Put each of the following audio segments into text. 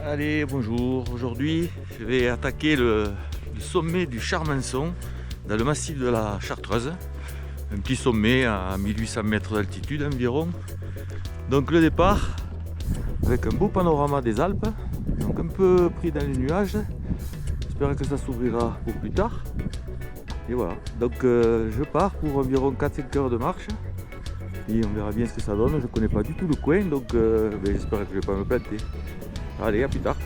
Allez, bonjour. Aujourd'hui, je vais attaquer le sommet du Charmençon dans le massif de la Chartreuse. Un petit sommet à 1800 mètres d'altitude environ. Donc le départ avec un beau panorama des Alpes, donc un peu pris dans les nuages. J'espère que ça s'ouvrira pour plus tard. Et voilà, donc je pars pour environ 4-5 heures de marche. Et on verra bien ce que ça donne. Je ne connais pas du tout le coin, donc j'espère que je ne vais pas me planter. Allez, à plus tard.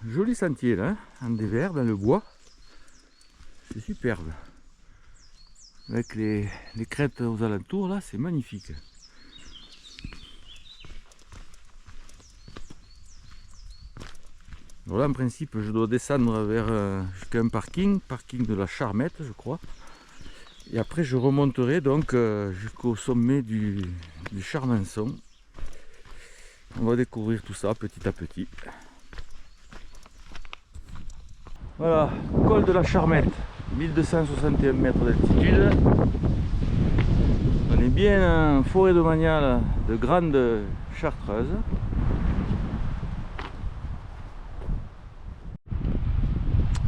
Joli sentier là, en dévers dans le bois, c'est superbe. Avec les crêtes aux alentours là, c'est magnifique. Voilà, en principe je dois descendre vers jusqu'à un parking de la Charmette je crois. Et après je remonterai donc jusqu'au sommet du Charmençon. On va découvrir tout ça petit à petit. Voilà, col de la Charmette, 1261 mètres d'altitude. On est bien en forêt domaniale de grande Chartreuse.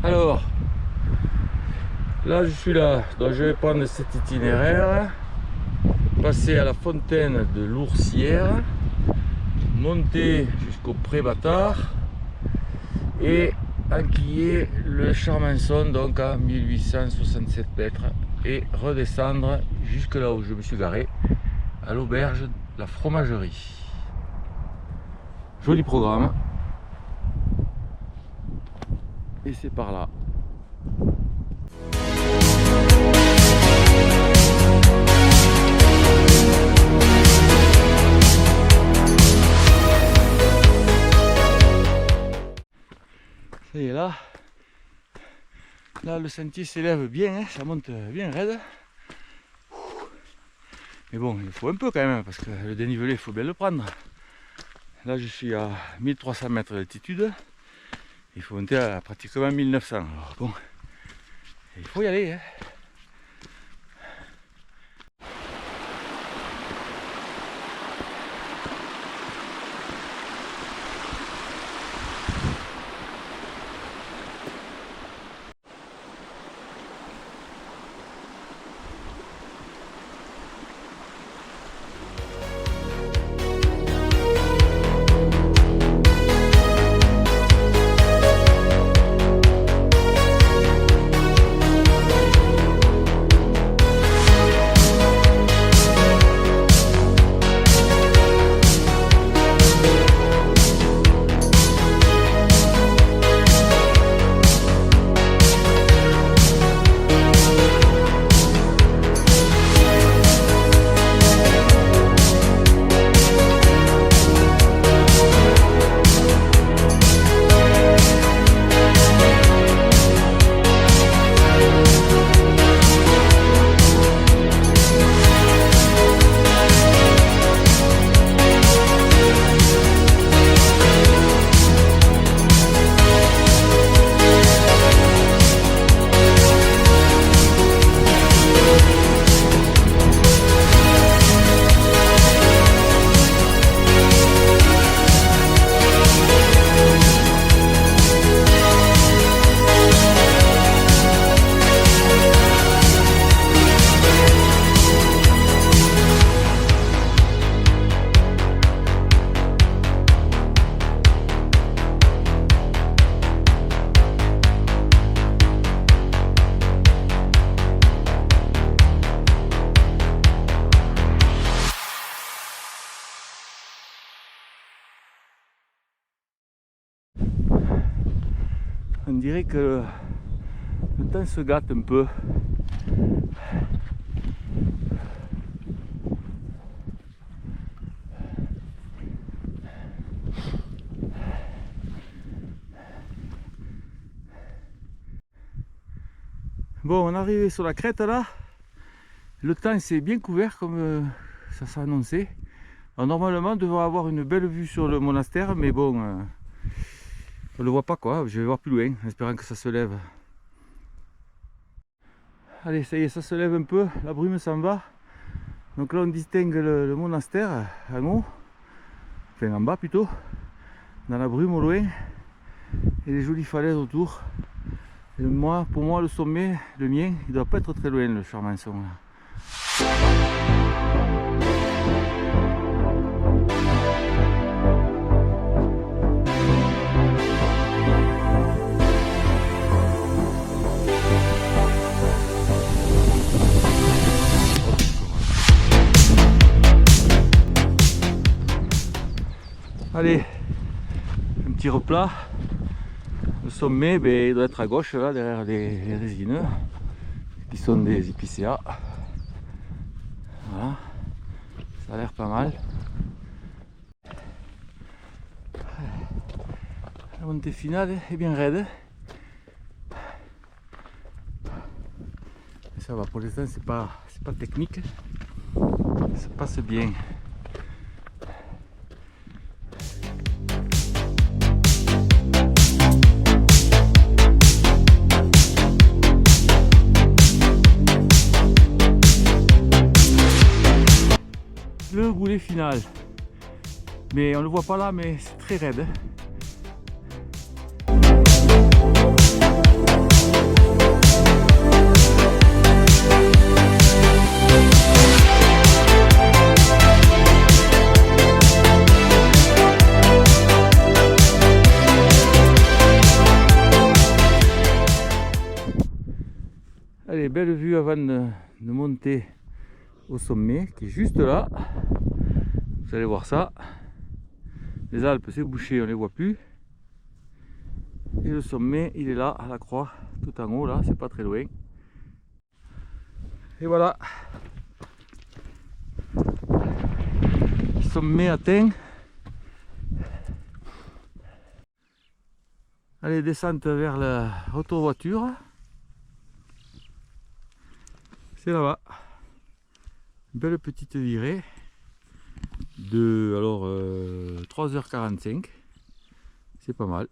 Alors, là je suis là, donc je vais prendre cet itinéraire, passer à la fontaine de l'Ourcière, monter jusqu'au Pré-Bâtard et enquiller le Charmençon donc à 1867 mètres et redescendre jusque là où je me suis garé, à l'auberge de la fromagerie. Joli programme. Et c'est par là. Ça y est, là le sentier s'élève bien, hein, ça monte bien raide. Mais bon, il faut un peu quand même, parce que le dénivelé, il faut bien le prendre. Là, je suis à 1300 mètres d'altitude. Il faut monter à pratiquement 1900. Alors bon, il faut y aller. Hein. On dirait que le temps se gâte un peu. Bon, on est arrivé sur la crête là. Le temps s'est bien couvert comme ça s'est annoncé. Alors, normalement, on devrait avoir une belle vue sur le monastère, mais bon, on le voit pas quoi. Je vais voir plus loin, en espérant que ça se lève. Allez, ça y est, ça se lève un peu, la brume s'en va. Donc là, on distingue le monastère en haut, enfin en bas plutôt, dans la brume au loin, et les jolies falaises autour. Et moi, pour moi, le sommet, le mien, il doit pas être très loin, le Charmançon là. Allez, un petit replat. Le sommet, il doit être à gauche là, derrière les résineux, qui sont des épicéas. Voilà, ça a l'air pas mal. La montée finale est bien raide. Ça va, pour l'instant c'est pas technique, ça passe bien. Le goulet final, mais on le voit pas là, mais c'est très raide. Allez, belle vue avant de monter au sommet qui est juste là. Vous allez voir ça. Les Alpes c'est bouché, on les voit plus. Et le sommet il est là à la croix, tout en haut là, c'est pas très loin. Et voilà. Sommet atteint. Allez, descente vers la retour voiture. C'est là-bas. Belle petite virée de 3h45. C'est pas mal.